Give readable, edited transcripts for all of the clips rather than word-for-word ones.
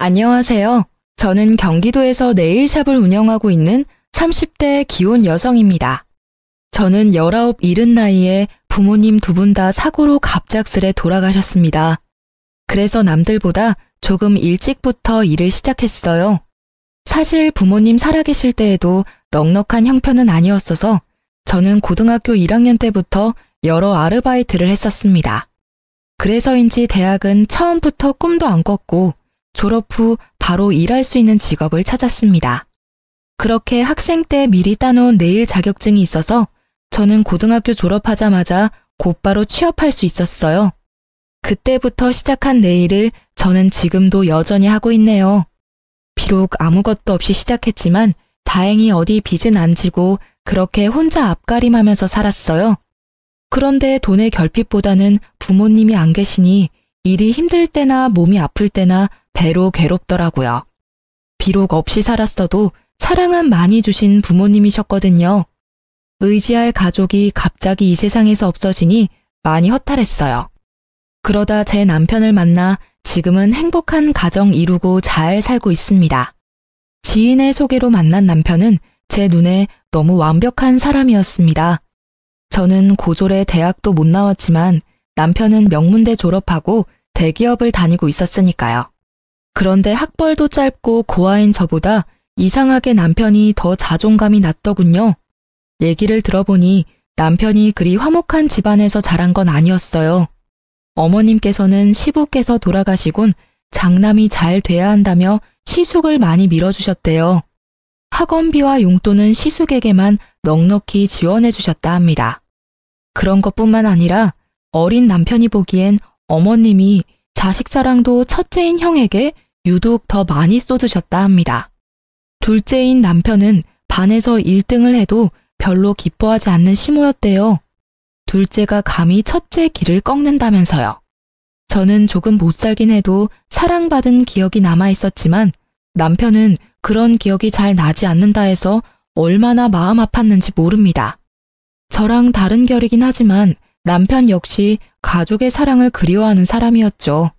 안녕하세요. 저는 경기도에서 네일샵을 운영하고 있는 30대 기혼 여성입니다. 저는 19 이른 나이에 부모님 두 분 다 사고로 갑작스레 돌아가셨습니다. 그래서 남들보다 조금 일찍부터 일을 시작했어요. 사실 부모님 살아계실 때에도 넉넉한 형편은 아니었어서 저는 고등학교 1학년 때부터 여러 아르바이트를 했었습니다. 그래서인지 대학은 처음부터 꿈도 안 꿨고 졸업 후 바로 일할 수 있는 직업을 찾았습니다. 그렇게 학생 때 미리 따놓은 네일 자격증이 있어서 저는 고등학교 졸업하자마자 곧바로 취업할 수 있었어요. 그때부터 시작한 네일을 저는 지금도 여전히 하고 있네요. 비록 아무것도 없이 시작했지만 다행히 어디 빚은 안 지고 그렇게 혼자 앞가림하면서 살았어요. 그런데 돈의 결핍보다는 부모님이 안 계시니 일이 힘들 때나 몸이 아플 때나 배로 괴롭더라고요. 비록 없이 살았어도 사랑은 많이 주신 부모님이셨거든요. 의지할 가족이 갑자기 이 세상에서 없어지니 많이 허탈했어요. 그러다 제 남편을 만나 지금은 행복한 가정 이루고 잘 살고 있습니다. 지인의 소개로 만난 남편은 제 눈에 너무 완벽한 사람이었습니다. 저는 고졸에 대학도 못 나왔지만 남편은 명문대 졸업하고 대기업을 다니고 있었으니까요. 그런데 학벌도 짧고 고아인 저보다 이상하게 남편이 더 자존감이 낮더군요. 얘기를 들어보니 남편이 그리 화목한 집안에서 자란 건 아니었어요. 어머님께서는 시부께서 돌아가시곤 장남이 잘 돼야 한다며 시숙을 많이 밀어주셨대요. 학원비와 용돈은 시숙에게만 넉넉히 지원해 주셨다 합니다. 그런 것뿐만 아니라 어린 남편이 보기엔 어머님이 자식 사랑도 첫째인 형에게 유독 더 많이 쏟으셨다 합니다. 둘째인 남편은 반에서 1등을 해도 별로 기뻐하지 않는 시모였대요. 둘째가 감히 첫째 길을 꺾는다면서요. 저는 조금 못 살긴 해도 사랑받은 기억이 남아 있었지만 남편은 그런 기억이 잘 나지 않는다 해서 얼마나 마음 아팠는지 모릅니다. 저랑 다른 결이긴 하지만 남편 역시 가족의 사랑을 그리워하는 사람이었죠.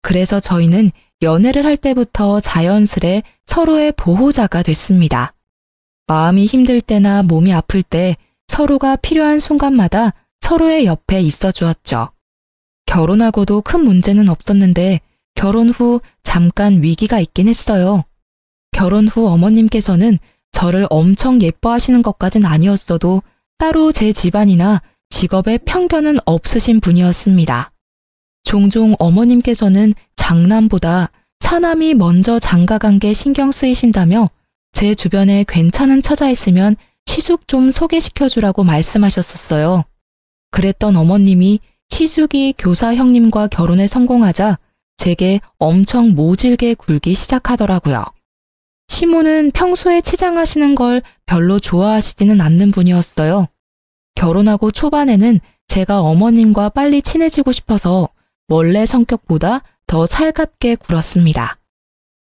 그래서 저희는 연애를 할 때부터 자연스레 서로의 보호자가 됐습니다. 마음이 힘들 때나 몸이 아플 때 서로가 필요한 순간마다 서로의 옆에 있어 주었죠. 결혼하고도 큰 문제는 없었는데 결혼 후 잠깐 위기가 있긴 했어요. 결혼 후 어머님께서는 저를 엄청 예뻐하시는 것까진 아니었어도 따로 제 집안이나 직업에 편견은 없으신 분이었습니다. 종종 어머님께서는 장남보다 차남이 먼저 장가간 게 신경 쓰이신다며 제 주변에 괜찮은 처자 있으면 시숙 좀 소개시켜주라고 말씀하셨었어요. 그랬던 어머님이 시숙이 교사 형님과 결혼에 성공하자 제게 엄청 모질게 굴기 시작하더라고요. 시모는 평소에 치장하시는 걸 별로 좋아하시지는 않는 분이었어요. 결혼하고 초반에는 제가 어머님과 빨리 친해지고 싶어서 원래 성격보다 더 살갑게 굴었습니다.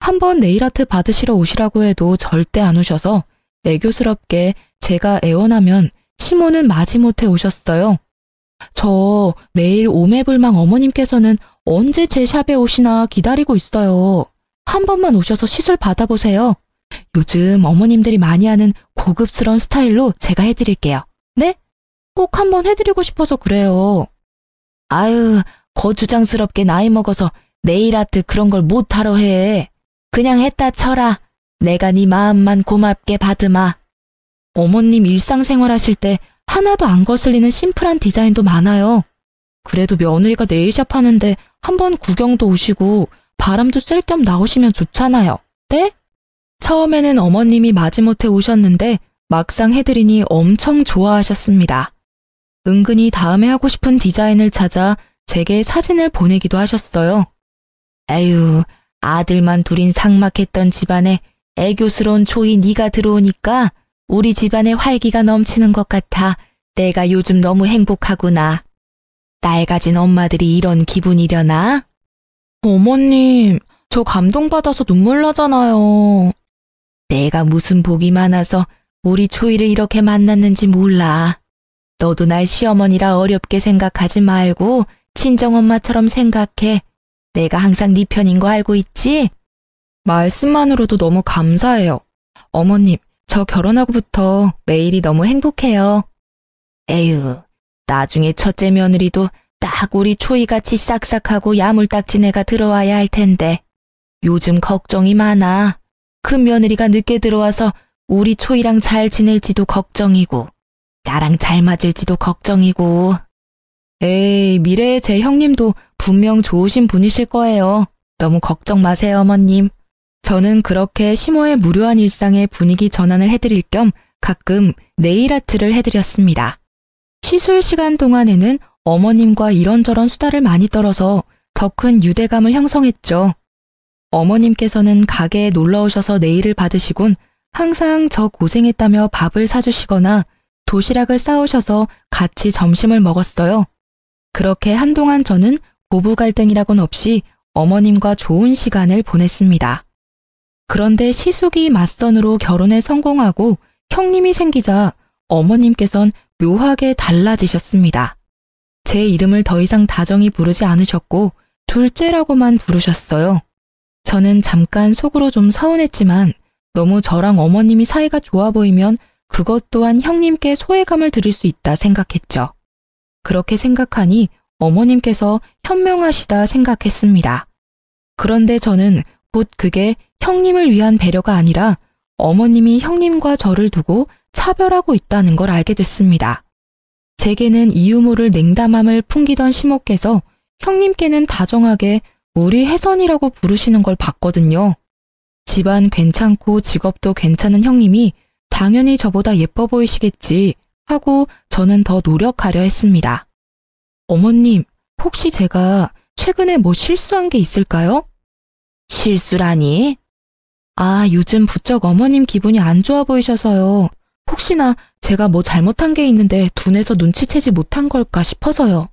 한번 네일아트 받으시러 오시라고 해도 절대 안 오셔서 애교스럽게 제가 애원하면 시모는 마지못해 오셨어요. 저 매일 오매불망 어머님께서는 언제 제 샵에 오시나 기다리고 있어요. 한 번만 오셔서 시술 받아보세요. 요즘 어머님들이 많이 하는 고급스러운 스타일로 제가 해드릴게요. 네? 꼭 한번 해드리고 싶어서 그래요. 아유, 거주장스럽게 나이 먹어서 네일아트 그런 걸 못하러 해. 그냥 했다 쳐라. 내가 네 마음만 고맙게 받으마. 어머님 일상생활 하실 때 하나도 안 거슬리는 심플한 디자인도 많아요. 그래도 며느리가 네일샵 하는데 한번 구경도 오시고 바람도 쐴 겸 나오시면 좋잖아요. 네? 처음에는 어머님이 마지못해 오셨는데 막상 해드리니 엄청 좋아하셨습니다. 은근히 다음에 하고 싶은 디자인을 찾아 제게 사진을 보내기도 하셨어요. 에휴, 아들만 둘인 삭막했던 집안에 애교스러운 초이 네가 들어오니까 우리 집안에 활기가 넘치는 것 같아 내가 요즘 너무 행복하구나. 딸 가진 엄마들이 이런 기분이려나? 어머님, 저 감동받아서 눈물 나잖아요. 내가 무슨 복이 많아서 우리 초이를 이렇게 만났는지 몰라. 너도 날 시어머니라 어렵게 생각하지 말고 친정엄마처럼 생각해. 내가 항상 네 편인 거 알고 있지? 말씀만으로도 너무 감사해요. 어머님, 저 결혼하고부터 매일이 너무 행복해요. 에휴, 나중에 첫째 며느리도 딱 우리 초이같이 싹싹하고 야물딱진 애가 들어와야 할 텐데 요즘 걱정이 많아. 큰 며느리가 늦게 들어와서 우리 초이랑 잘 지낼지도 걱정이고 나랑 잘 맞을지도 걱정이고. 에이, 미래의 제 형님도 분명 좋으신 분이실 거예요. 너무 걱정 마세요, 어머님. 저는 그렇게 시모의 무료한 일상의 분위기 전환을 해드릴 겸 가끔 네일 아트를 해드렸습니다. 시술 시간 동안에는 어머님과 이런저런 수다를 많이 떨어서 더 큰 유대감을 형성했죠. 어머님께서는 가게에 놀러 오셔서 네일을 받으시곤 항상 저 고생했다며 밥을 사주시거나 도시락을 싸오셔서 같이 점심을 먹었어요. 그렇게 한동안 저는 고부 갈등이라곤 없이 어머님과 좋은 시간을 보냈습니다. 그런데 시숙이 맞선으로 결혼에 성공하고 형님이 생기자 어머님께선 묘하게 달라지셨습니다. 제 이름을 더 이상 다정히 부르지 않으셨고 둘째라고만 부르셨어요. 저는 잠깐 속으로 좀 서운했지만 너무 저랑 어머님이 사이가 좋아 보이면 그것 또한 형님께 소외감을 드릴 수 있다 생각했죠. 그렇게 생각하니 어머님께서 현명하시다 생각했습니다. 그런데 저는 곧 그게 형님을 위한 배려가 아니라 어머님이 형님과 저를 두고 차별하고 있다는 걸 알게 됐습니다. 제게는 이유 모를 냉담함을 풍기던 시모께서 형님께는 다정하게 우리 혜선이라고 부르시는 걸 봤거든요. 집안 괜찮고 직업도 괜찮은 형님이 당연히 저보다 예뻐 보이시겠지 하고 저는 더 노력하려 했습니다. 어머님, 혹시 제가 최근에 뭐 실수한 게 있을까요? 실수라니? 아, 요즘 부쩍 어머님 기분이 안 좋아 보이셔서요. 혹시나 제가 뭐 잘못한 게 있는데 둔해서 눈치채지 못한 걸까 싶어서요.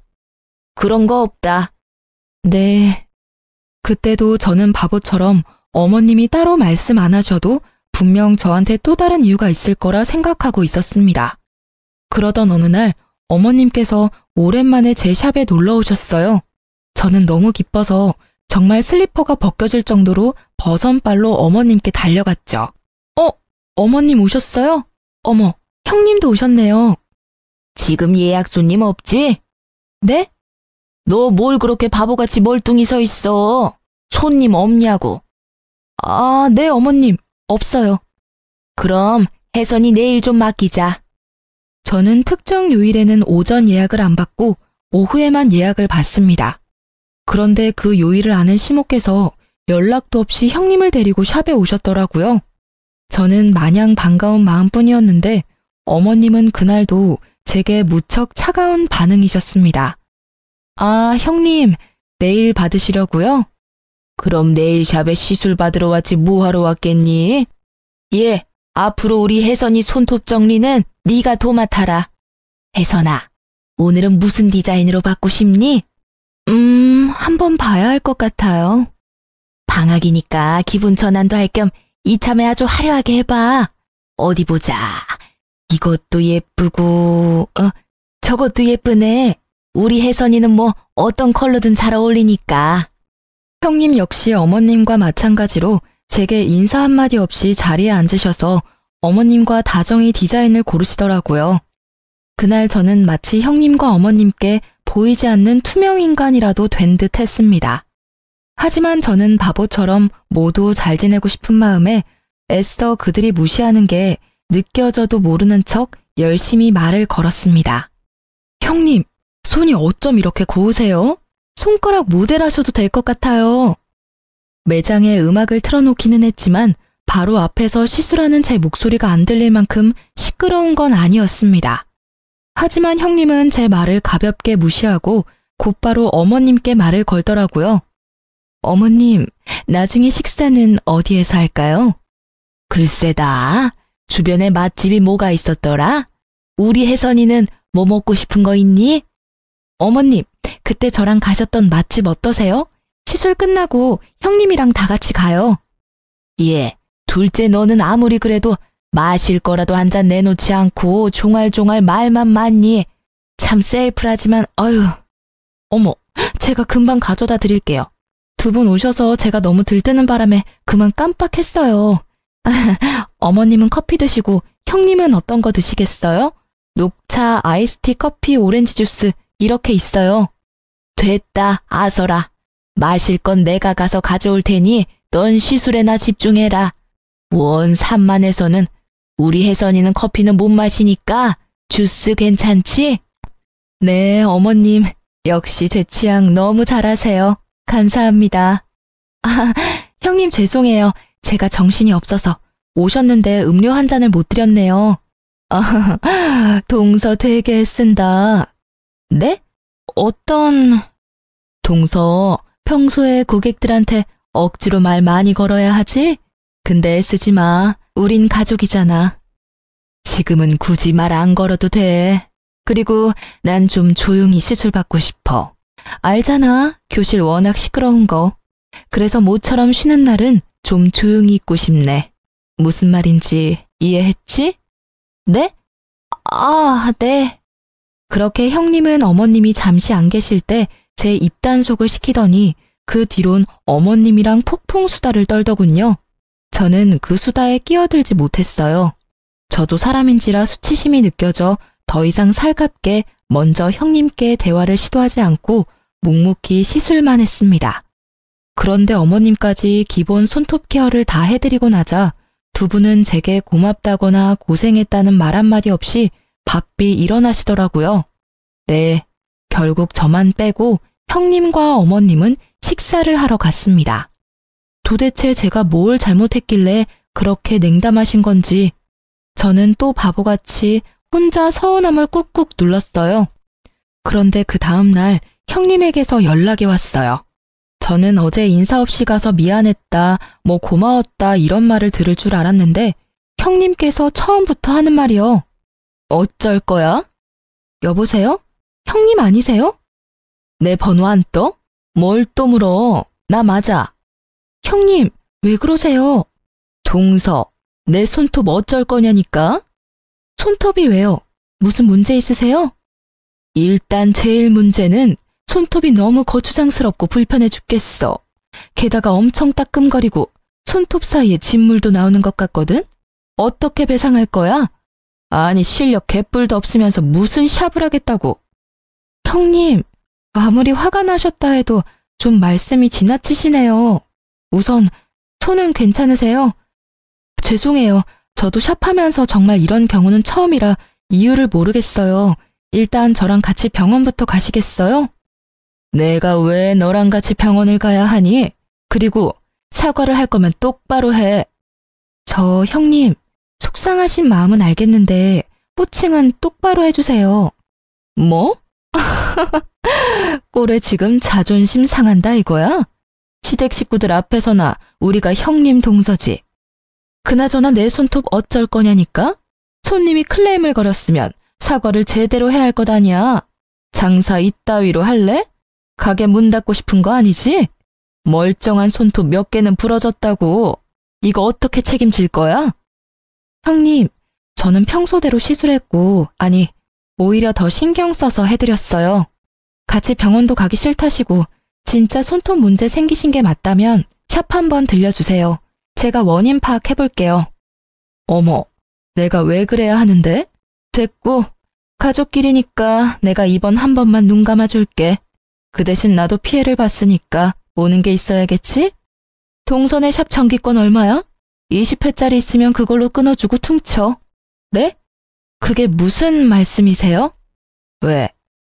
그런 거 없다. 네. 그때도 저는 바보처럼 어머님이 따로 말씀 안 하셔도 분명 저한테 또 다른 이유가 있을 거라 생각하고 있었습니다. 그러던 어느 날 어머님께서 오랜만에 제 샵에 놀러 오셨어요. 저는 너무 기뻐서 정말 슬리퍼가 벗겨질 정도로 버선발로 어머님께 달려갔죠. 어머님 오셨어요? 어머, 형님도 오셨네요. 지금 예약 손님 없지? 네? 너 뭘 그렇게 바보같이 멀뚱히 서 있어? 손님 없냐고. 아, 네, 어머님. 없어요. 그럼 혜선이 내일 좀 맡기자. 저는 특정 요일에는 오전 예약을 안 받고 오후에만 예약을 받습니다. 그런데 그 요일을 아는 시모께서 연락도 없이 형님을 데리고 샵에 오셨더라고요. 저는 마냥 반가운 마음뿐이었는데 어머님은 그날도 제게 무척 차가운 반응이셨습니다. 아, 형님, 내일 받으시려고요? 그럼 내일 샵에 시술 받으러 왔지 뭐하러 왔겠니? 예, 앞으로 우리 혜선이 손톱 정리는 네가 도맡아라. 혜선아, 오늘은 무슨 디자인으로 받고 싶니? 한번 봐야 할 것 같아요. 방학이니까 기분 전환도 할 겸 이참에 아주 화려하게 해봐. 어디 보자. 이것도 예쁘고, 저것도 예쁘네. 우리 혜선이는 뭐 어떤 컬러든 잘 어울리니까. 형님 역시 어머님과 마찬가지로 제게 인사 한마디 없이 자리에 앉으셔서 어머님과 다정히 디자인을 고르시더라고요. 그날 저는 마치 형님과 어머님께 보이지 않는 투명 인간이라도 된 듯 했습니다. 하지만 저는 바보처럼 모두 잘 지내고 싶은 마음에 애써 그들이 무시하는 게 느껴져도 모르는 척 열심히 말을 걸었습니다. 형님, 손이 어쩜 이렇게 고우세요? 손가락 모델하셔도 될 것 같아요. 매장에 음악을 틀어놓기는 했지만 바로 앞에서 시술하는 제 목소리가 안 들릴 만큼 시끄러운 건 아니었습니다. 하지만 형님은 제 말을 가볍게 무시하고 곧바로 어머님께 말을 걸더라고요. 어머님, 나중에 식사는 어디에서 할까요? 글쎄다. 주변에 맛집이 뭐가 있었더라? 우리 혜선이는 뭐 먹고 싶은 거 있니? 어머님, 그때 저랑 가셨던 맛집 어떠세요? 시술 끝나고 형님이랑 다 같이 가요. 예, 둘째 너는 아무리 그래도 마실 거라도 한 잔 내놓지 않고 종알종알 말만 많니? 참 셀프라지만 어휴. 어머, 제가 금방 가져다 드릴게요. 두 분 오셔서 제가 너무 들뜨는 바람에 그만 깜빡했어요. 어머님은 커피 드시고 형님은 어떤 거 드시겠어요? 녹차, 아이스티, 커피, 오렌지 주스 이렇게 있어요. 됐다, 아서라. 마실 건 내가 가서 가져올 테니 넌 시술에나 집중해라. 원 산만해서는 우리 혜선이는 커피는 못 마시니까 주스 괜찮지? 네, 어머님. 역시 제 취향 너무 잘하세요. 감사합니다. 형님 죄송해요. 제가 정신이 없어서 오셨는데 음료 한 잔을 못 드렸네요. 동서 되게 애쓴다. 네? 어떤... 동서, 평소에 고객들한테 억지로 말 많이 걸어야 하지? 근데 애쓰지 마. 우린 가족이잖아. 지금은 굳이 말 안 걸어도 돼. 그리고 난 좀 조용히 시술 받고 싶어. 알잖아. 교실 워낙 시끄러운 거. 그래서 모처럼 쉬는 날은 좀 조용히 있고 싶네. 무슨 말인지 이해했지? 네? 네. 그렇게 형님은 어머님이 잠시 안 계실 때 제 입단속을 시키더니 그 뒤론 어머님이랑 폭풍 수다를 떨더군요. 저는 그 수다에 끼어들지 못했어요. 저도 사람인지라 수치심이 느껴져 더 이상 살갑게 먼저 형님께 대화를 시도하지 않고 묵묵히 시술만 했습니다. 그런데 어머님까지 기본 손톱 케어를 다 해드리고 나자 두 분은 제게 고맙다거나 고생했다는 말 한마디 없이 바삐 일어나시더라고요. 네, 결국 저만 빼고 형님과 어머님은 식사를 하러 갔습니다. 도대체 제가 뭘 잘못했길래 그렇게 냉담하신 건지 저는 또 바보같이 혼자 서운함을 꾹꾹 눌렀어요. 그런데 그 다음날 형님에게서 연락이 왔어요. 저는 어제 인사 없이 가서 미안했다, 고마웠다 이런 말을 들을 줄 알았는데 형님께서 처음부터 하는 말이요. 어쩔 거야? 여보세요? 형님 아니세요? 내 번호 안 떠? 뭘 또 물어? 나 맞아. 형님, 왜 그러세요? 동서, 내 손톱 어쩔 거냐니까? 손톱이 왜요? 무슨 문제 있으세요? 일단 제일 문제는 손톱이 너무 거추장스럽고 불편해 죽겠어. 게다가 엄청 따끔거리고 손톱 사이에 진물도 나오는 것 같거든? 어떻게 배상할 거야? 아니 실력 개뿔도 없으면서 무슨 샵을 하겠다고. 형님, 아무리 화가 나셨다 해도 좀 말씀이 지나치시네요. 우선 손은 괜찮으세요? 죄송해요. 저도 샵하면서 정말 이런 경우는 처음이라 이유를 모르겠어요. 일단 저랑 같이 병원부터 가시겠어요? 내가 왜 너랑 같이 병원을 가야 하니? 그리고 사과를 할 거면 똑바로 해. 저 형님, 속상하신 마음은 알겠는데 호칭은 똑바로 해주세요. 뭐? 꼴에 지금 자존심 상한다 이거야? 시댁 식구들 앞에서나 우리가 형님 동서지. 그나저나 내 손톱 어쩔 거냐니까? 손님이 클레임을 걸었으면 사과를 제대로 해야 할 것 아니야. 장사 이따위로 할래? 가게 문 닫고 싶은 거 아니지? 멀쩡한 손톱 몇 개는 부러졌다고. 이거 어떻게 책임질 거야? 형님, 저는 평소대로 시술했고, 아니, 오히려 더 신경 써서 해드렸어요. 같이 병원도 가기 싫다시고 진짜 손톱 문제 생기신 게 맞다면 샵 한번 들려주세요. 제가 원인 파악해볼게요. 어머, 내가 왜 그래야 하는데? 됐고, 가족끼리니까 내가 이번 한 번만 눈 감아줄게. 그 대신 나도 피해를 봤으니까 오는 게 있어야겠지? 동선의 샵 정기권 얼마야? 20회짜리 있으면 그걸로 끊어주고 퉁쳐. 네? 그게 무슨 말씀이세요? 왜?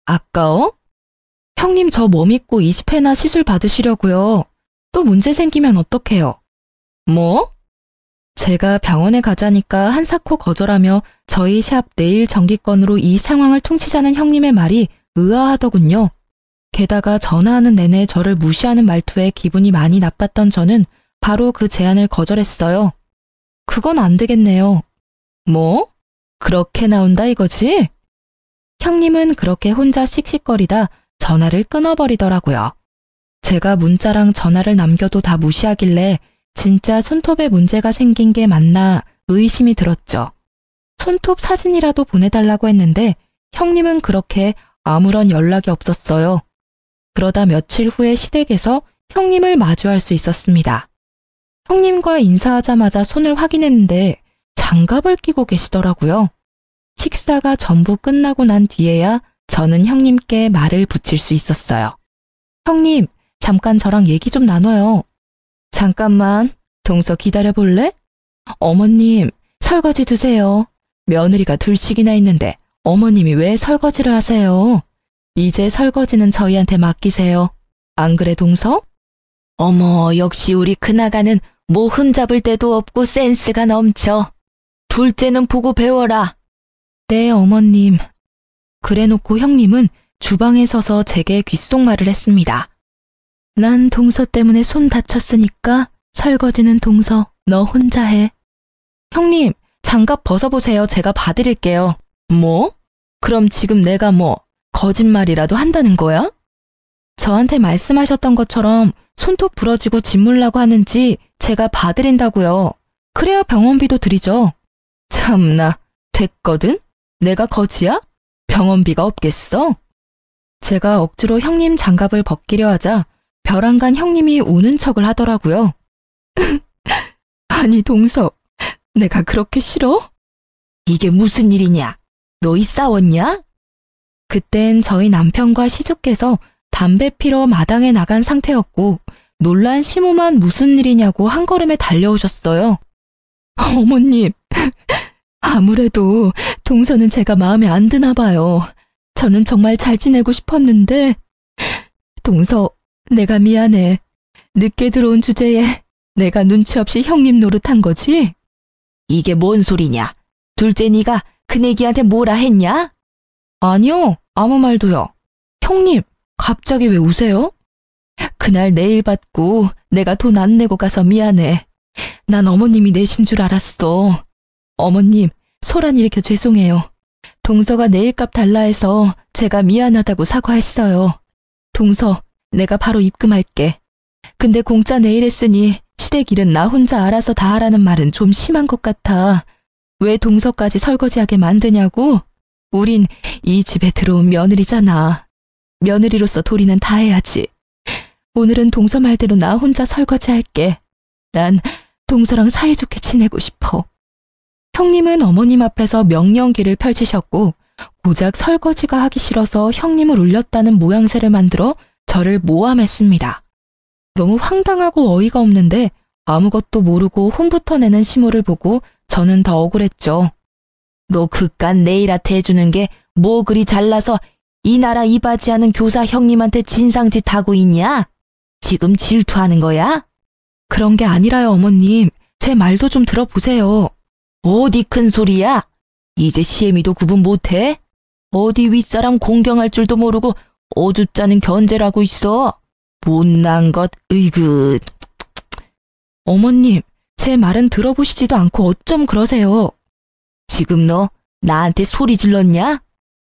아까워? 형님 저 뭐 믿고 20회나 시술 받으시려고요. 또 문제 생기면 어떡해요? 뭐? 제가 병원에 가자니까 한사코 거절하며 저희 샵 내일 정기권으로 이 상황을 퉁치자는 형님의 말이 의아하더군요. 게다가 전화하는 내내 저를 무시하는 말투에 기분이 많이 나빴던 저는 바로 그 제안을 거절했어요. 그건 안 되겠네요. 뭐? 그렇게 나온다 이거지? 형님은 그렇게 혼자 씩씩거리다 전화를 끊어버리더라고요. 제가 문자랑 전화를 남겨도 다 무시하길래 진짜 손톱에 문제가 생긴 게 맞나 의심이 들었죠. 손톱 사진이라도 보내달라고 했는데 형님은 그렇게 아무런 연락이 없었어요. 그러다 며칠 후에 시댁에서 형님을 마주할 수 있었습니다. 형님과 인사하자마자 손을 확인했는데 장갑을 끼고 계시더라고요. 식사가 전부 끝나고 난 뒤에야 저는 형님께 말을 붙일 수 있었어요. 형님, 잠깐 저랑 얘기 좀 나눠요. 잠깐만, 동서 기다려볼래? 어머님, 설거지 두세요. 며느리가 둘씩이나 있는데 어머님이 왜 설거지를 하세요? 이제 설거지는 저희한테 맡기세요. 안 그래, 동서? 어머, 역시 우리 큰아가는 뭐 흠잡을 데도 없고 센스가 넘쳐. 둘째는 보고 배워라. 네, 어머님. 그래놓고 형님은 주방에 서서 제게 귓속말을 했습니다. 난 동서 때문에 손 다쳤으니까 설거지는 동서, 너 혼자 해. 형님, 장갑 벗어보세요. 제가 봐드릴게요. 뭐? 그럼 지금 내가 뭐 거짓말이라도 한다는 거야? 저한테 말씀하셨던 것처럼 손톱 부러지고 짓물라고 하는지 제가 봐드린다고요. 그래야 병원비도 드리죠. 참나, 됐거든? 내가 거지야? 병원비가 없겠어? 제가 억지로 형님 장갑을 벗기려 하자 벼랑간 형님이 우는 척을 하더라고요. 아니, 동서, 내가 그렇게 싫어? 이게 무슨 일이냐? 너희 싸웠냐? 그땐 저희 남편과 시주께서 담배 피러 마당에 나간 상태였고 놀란 시모만 무슨 일이냐고 한 걸음에 달려오셨어요. 어머님, 아무래도 동서는 제가 마음에 안 드나 봐요. 저는 정말 잘 지내고 싶었는데. 동서, 내가 미안해. 늦게 들어온 주제에 내가 눈치 없이 형님 노릇한 거지? 이게 뭔 소리냐? 둘째 네가 큰애기한테 뭐라 했냐? 아니요, 아무 말도요. 형님, 갑자기 왜 우세요? 그날 내일 받고 내가 돈 안 내고 가서 미안해. 난 어머님이 내신 줄 알았어. 어머님, 소란 일으켜 죄송해요. 동서가 내일값 달라 해서 제가 미안하다고 사과했어요. 동서, 내가 바로 입금할게. 근데 공짜 내일 했으니 시댁 일은 나 혼자 알아서 다 하라는 말은 좀 심한 것 같아. 왜 동서까지 설거지하게 만드냐고? 우린 이 집에 들어온 며느리잖아. 며느리로서 도리는 다 해야지. 오늘은 동서 말대로 나 혼자 설거지할게. 난 동서랑 사이좋게 지내고 싶어. 형님은 어머님 앞에서 명령기를 펼치셨고 고작 설거지가 하기 싫어서 형님을 울렸다는 모양새를 만들어 저를 모함했습니다. 너무 황당하고 어이가 없는데 아무것도 모르고 혼부터 내는 시모를 보고 저는 더 억울했죠. 너 그깟 네일아트 해주는 게 뭐 그리 잘나서 이 나라 이바지하는 교사 형님한테 진상짓 하고 있냐? 지금 질투하는 거야? 그런 게 아니라요, 어머님. 제 말도 좀 들어보세요. 어디 큰 소리야? 이제 시애미도 구분 못해? 어디 윗사람 공경할 줄도 모르고 어줍잖은 견제를 하고 있어. 못난 것, 으이그. 어머님, 제 말은 들어보시지도 않고 어쩜 그러세요. 지금 너 나한테 소리 질렀냐?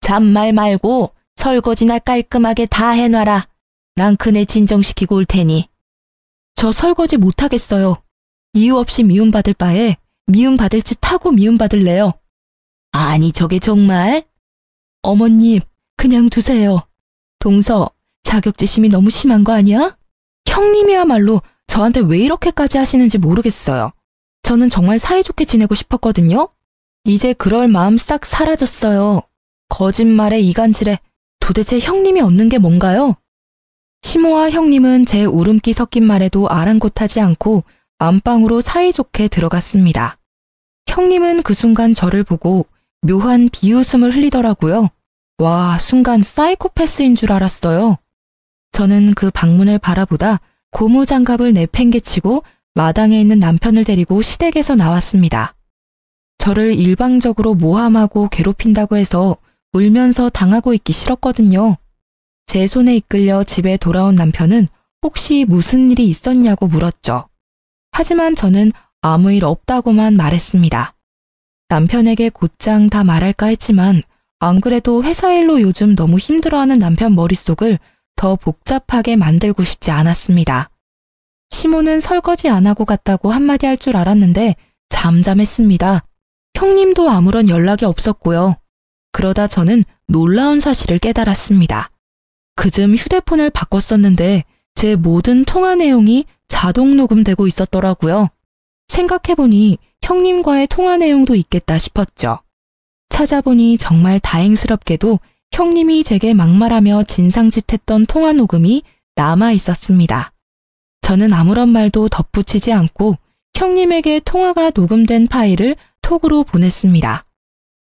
잔말 말고 설거지나 깔끔하게 다 해놔라. 난 그네 진정시키고 올 테니. 저 설거지 못하겠어요. 이유 없이 미움받을 바에 미움받을 짓 하고 미움받을래요. 아니, 저게 정말? 어머님, 그냥 두세요. 동서, 자격지심이 너무 심한 거 아니야? 형님이야말로 저한테 왜 이렇게까지 하시는지 모르겠어요. 저는 정말 사이좋게 지내고 싶었거든요. 이제 그럴 마음 싹 사라졌어요. 거짓말에 이간질에 도대체 형님이 얻는 게 뭔가요? 시모와 형님은 제 울음기 섞인 말에도 아랑곳하지 않고 안방으로 사이좋게 들어갔습니다. 형님은 그 순간 저를 보고 묘한 비웃음을 흘리더라고요. 와, 순간 사이코패스인 줄 알았어요. 저는 그 방문을 바라보다 고무장갑을 내팽개치고 마당에 있는 남편을 데리고 시댁에서 나왔습니다. 저를 일방적으로 모함하고 괴롭힌다고 해서 울면서 당하고 있기 싫었거든요. 제 손에 이끌려 집에 돌아온 남편은 혹시 무슨 일이 있었냐고 물었죠. 하지만 저는 아무 일 없다고만 말했습니다. 남편에게 곧장 다 말할까 했지만 안 그래도 회사 일로 요즘 너무 힘들어하는 남편 머릿속을 더 복잡하게 만들고 싶지 않았습니다. 시모는 설거지 안 하고 갔다고 한마디 할 줄 알았는데 잠잠했습니다. 형님도 아무런 연락이 없었고요. 그러다 저는 놀라운 사실을 깨달았습니다. 그즘 휴대폰을 바꿨었는데 제 모든 통화 내용이 자동 녹음되고 있었더라고요. 생각해보니 형님과의 통화 내용도 있겠다 싶었죠. 찾아보니 정말 다행스럽게도 형님이 제게 막말하며 진상짓했던 통화 녹음이 남아 있었습니다. 저는 아무런 말도 덧붙이지 않고 형님에게 통화가 녹음된 파일을 톡으로 보냈습니다.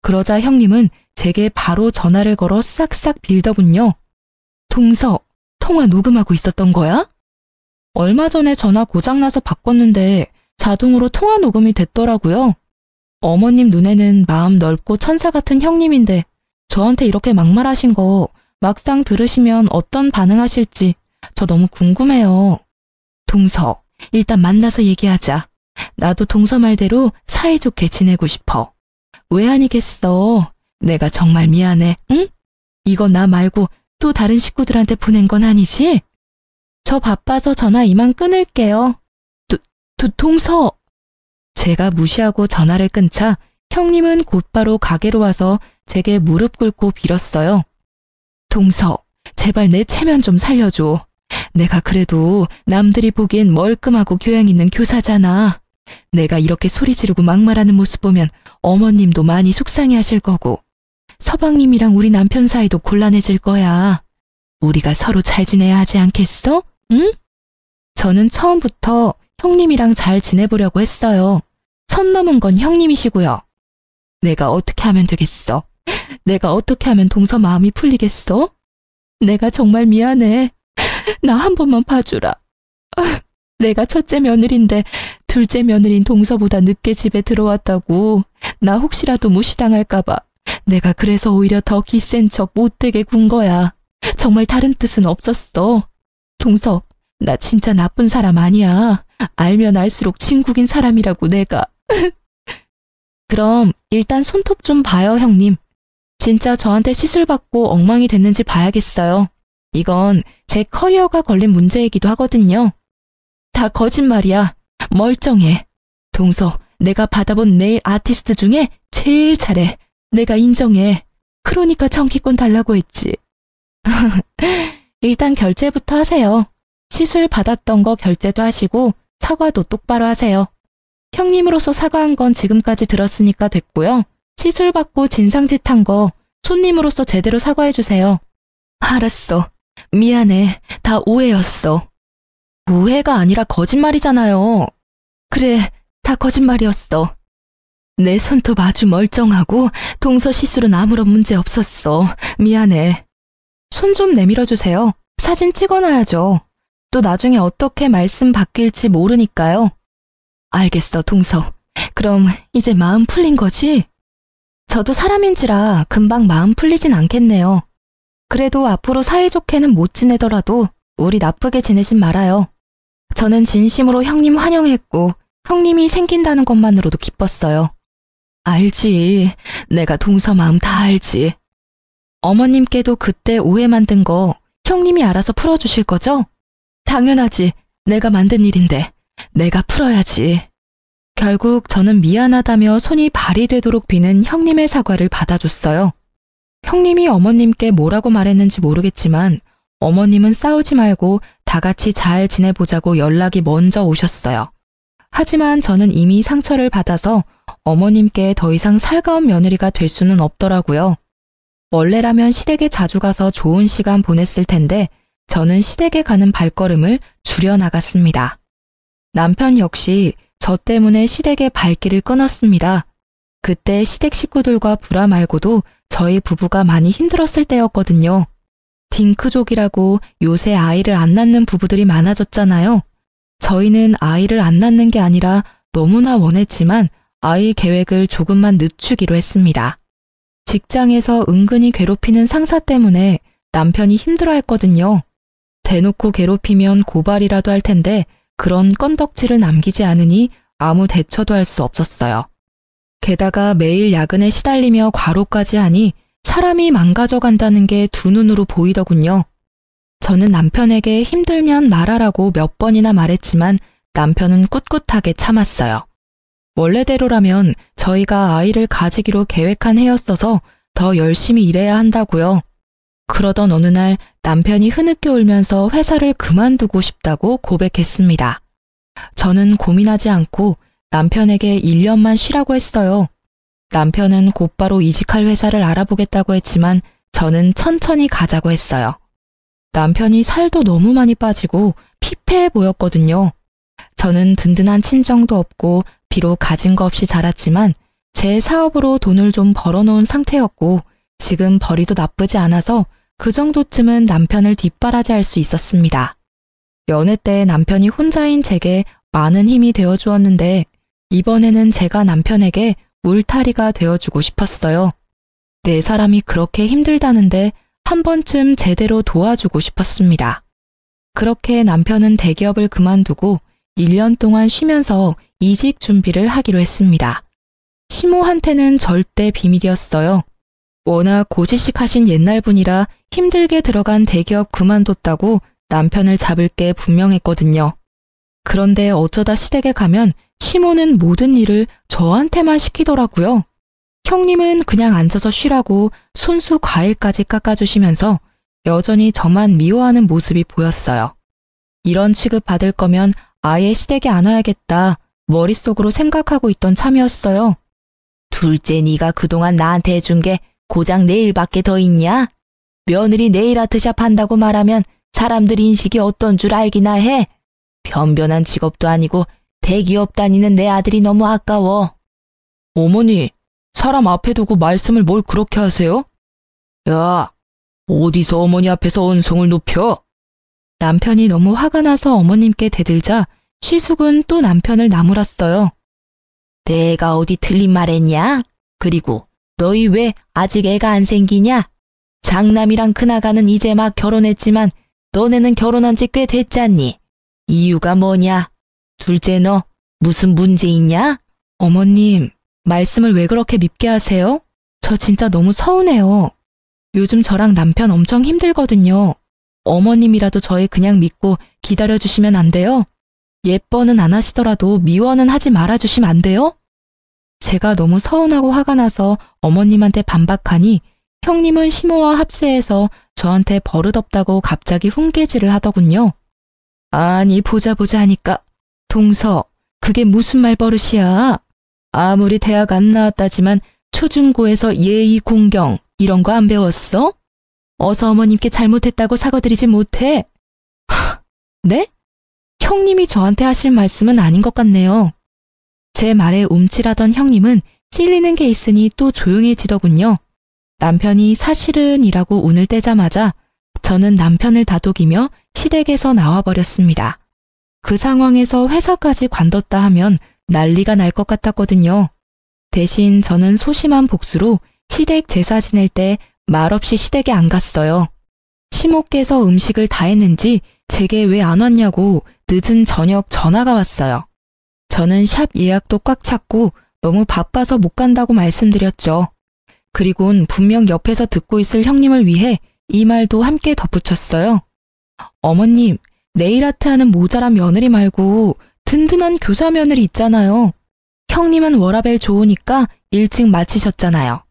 그러자 형님은 제게 바로 전화를 걸어 싹싹 빌더군요. 동서, 통화 녹음하고 있었던 거야? 얼마 전에 전화 고장나서 바꿨는데 자동으로 통화 녹음이 됐더라고요. 어머님 눈에는 마음 넓고 천사 같은 형님인데 저한테 이렇게 막말하신 거 막상 들으시면 어떤 반응하실지 저 너무 궁금해요. 동서, 일단 만나서 얘기하자. 나도 동서 말대로 사이좋게 지내고 싶어. 왜 아니겠어. 내가 정말 미안해, 응? 이거 나 말고 또 다른 식구들한테 보낸 건 아니지? 저 바빠서 전화 이만 끊을게요. 동서! 제가 무시하고 전화를 끊자 형님은 곧바로 가게로 와서 제게 무릎 꿇고 빌었어요. 동서, 제발 내 체면 좀 살려줘. 내가 그래도 남들이 보기엔 멀끔하고 교양 있는 교사잖아. 내가 이렇게 소리 지르고 막말하는 모습 보면 어머님도 많이 속상해하실 거고 서방님이랑 우리 남편 사이도 곤란해질 거야. 우리가 서로 잘 지내야 하지 않겠어? 응? 저는 처음부터 형님이랑 잘 지내보려고 했어요. 선 넘은 건 형님이시고요. 내가 어떻게 하면 되겠어? 내가 어떻게 하면 동서 마음이 풀리겠어? 내가 정말 미안해. 나 한 번만 봐주라. 내가 첫째 며느리인데 둘째 며느리인 동서보다 늦게 집에 들어왔다고 나 혹시라도 무시당할까봐 내가 그래서 오히려 더 기센 척 못되게 군 거야. 정말 다른 뜻은 없었어. 동서, 나 진짜 나쁜 사람 아니야. 알면 알수록 진국인 사람이라고 내가. 그럼 일단 손톱 좀 봐요, 형님. 진짜 저한테 시술 받고 엉망이 됐는지 봐야겠어요. 이건 제 커리어가 걸린 문제이기도 하거든요. 다 거짓말이야. 멀쩡해. 동서, 내가 받아본 네일 아티스트 중에 제일 잘해. 내가 인정해. 그러니까 정기권 달라고 했지. 일단 결제부터 하세요. 시술 받았던 거 결제도 하시고 사과도 똑바로 하세요. 형님으로서 사과한 건 지금까지 들었으니까 됐고요. 시술 받고 진상짓한 거 손님으로서 제대로 사과해주세요. 알았어. 미안해. 다 오해였어. 오해가 아니라 거짓말이잖아요. 그래, 다 거짓말이었어. 내 손톱 아주 멀쩡하고 동서 시술은 아무런 문제 없었어. 미안해. 손 좀 내밀어주세요. 사진 찍어놔야죠. 또 나중에 어떻게 말씀 바뀔지 모르니까요. 알겠어, 동서. 그럼 이제 마음 풀린 거지? 저도 사람인지라 금방 마음 풀리진 않겠네요. 그래도 앞으로 사이좋게는 못 지내더라도 우리 나쁘게 지내진 말아요. 저는 진심으로 형님 환영했고 형님이 생긴다는 것만으로도 기뻤어요. 알지. 내가 동서 마음 다 알지. 어머님께도 그때 오해 만든 거 형님이 알아서 풀어주실 거죠? 당연하지. 내가 만든 일인데 내가 풀어야지. 결국 저는 미안하다며 손이 발이 되도록 비는 형님의 사과를 받아줬어요. 형님이 어머님께 뭐라고 말했는지 모르겠지만 어머님은 싸우지 말고 다 같이 잘 지내보자고 연락이 먼저 오셨어요. 하지만 저는 이미 상처를 받아서 어머님께 더 이상 살가운 며느리가 될 수는 없더라고요. 원래라면 시댁에 자주 가서 좋은 시간 보냈을 텐데 저는 시댁에 가는 발걸음을 줄여나갔습니다. 남편 역시 저 때문에 시댁의 발길을 끊었습니다. 그때 시댁 식구들과 불화 말고도 저희 부부가 많이 힘들었을 때였거든요. 딩크족이라고 요새 아이를 안 낳는 부부들이 많아졌잖아요. 저희는 아이를 안 낳는 게 아니라 너무나 원했지만 아이 계획을 조금만 늦추기로 했습니다. 직장에서 은근히 괴롭히는 상사 때문에 남편이 힘들어했거든요. 대놓고 괴롭히면 고발이라도 할 텐데 그런 건덕지를 남기지 않으니 아무 대처도 할 수 없었어요. 게다가 매일 야근에 시달리며 과로까지 하니 사람이 망가져간다는 게 두 눈으로 보이더군요. 저는 남편에게 힘들면 말하라고 몇 번이나 말했지만 남편은 꿋꿋하게 참았어요. 원래대로라면 저희가 아이를 가지기로 계획한 해였어서 더 열심히 일해야 한다고요. 그러던 어느 날 남편이 흐느껴 울면서 회사를 그만두고 싶다고 고백했습니다. 저는 고민하지 않고 남편에게 1년만 쉬라고 했어요. 남편은 곧바로 이직할 회사를 알아보겠다고 했지만 저는 천천히 가자고 했어요. 남편이 살도 너무 많이 빠지고 피폐해 보였거든요. 저는 든든한 친정도 없고 비록 가진 거 없이 자랐지만 제 사업으로 돈을 좀 벌어놓은 상태였고 지금 벌이도 나쁘지 않아서 그 정도쯤은 남편을 뒷바라지할 수 있었습니다. 연애 때 남편이 혼자인 제게 많은 힘이 되어주었는데 이번에는 제가 남편에게 울타리가 되어주고 싶었어요. 내 사람이 그렇게 힘들다는데 한 번쯤 제대로 도와주고 싶었습니다. 그렇게 남편은 대기업을 그만두고 1년 동안 쉬면서 이직 준비를 하기로 했습니다. 시모한테는 절대 비밀이었어요. 워낙 고지식하신 옛날 분이라 힘들게 들어간 대기업 그만뒀다고 남편을 잡을 게 분명했거든요. 그런데 어쩌다 시댁에 가면 시모는 모든 일을 저한테만 시키더라고요. 형님은 그냥 앉아서 쉬라고 손수 과일까지 깎아주시면서 여전히 저만 미워하는 모습이 보였어요. 이런 취급 받을 거면 아예 시댁에 안 와야겠다 머릿속으로 생각하고 있던 참이었어요. 둘째 네가 그동안 나한테 해준 게 고작 네일밖에 더 있냐? 며느리 네일 아트샵 한다고 말하면 사람들 인식이 어떤 줄 알기나 해. 변변한 직업도 아니고 대기업 다니는 내 아들이 너무 아까워. 어머니, 사람 앞에 두고 말씀을 뭘 그렇게 하세요? 야, 어디서 어머니 앞에서 언성을 높여? 남편이 너무 화가 나서 어머님께 대들자 시숙은 또 남편을 나무랐어요. 내가 어디 틀린 말 했냐? 그리고 너희 왜 아직 애가 안 생기냐? 장남이랑 큰아가는 이제 막 결혼했지만 너네는 결혼한 지 꽤 됐잖니? 이유가 뭐냐? 둘째 너 무슨 문제 있냐? 어머님, 말씀을 왜 그렇게 밉게 하세요? 저 진짜 너무 서운해요. 요즘 저랑 남편 엄청 힘들거든요. 어머님이라도 저희 그냥 믿고 기다려주시면 안 돼요? 예뻐는 안 하시더라도 미워는 하지 말아주시면 안 돼요? 제가 너무 서운하고 화가 나서 어머님한테 반박하니 형님은 시모와 합세해서 저한테 버릇없다고 갑자기 훈계질을 하더군요. 아니 보자 하니까 동서, 그게 무슨 말버릇이야? 아무리 대학 안 나왔다지만 초중고에서 예의 공경 이런 거 안 배웠어? 어서 어머님께 잘못했다고 사과드리지 못해? 네? 형님이 저한테 하실 말씀은 아닌 것 같네요. 제 말에 움찔하던 형님은 찔리는 게 있으니 또 조용해지더군요. 남편이 사실은 이라고 운을 떼자마자 저는 남편을 다독이며 시댁에서 나와버렸습니다. 그 상황에서 회사까지 관뒀다 하면 난리가 날 것 같았거든요. 대신 저는 소심한 복수로 시댁 제사 지낼 때 말없이 시댁에 안 갔어요. 시모께서 음식을 다 했는지 제게 왜 안 왔냐고 늦은 저녁 전화가 왔어요. 저는 샵 예약도 꽉 찼고 너무 바빠서 못 간다고 말씀드렸죠. 그리곤 분명 옆에서 듣고 있을 형님을 위해 이 말도 함께 덧붙였어요. 어머님, 네일아트 하는 모자란 며느리 말고 든든한 교사 며느리 있잖아요. 형님은 워라밸 좋으니까 일찍 마치셨잖아요.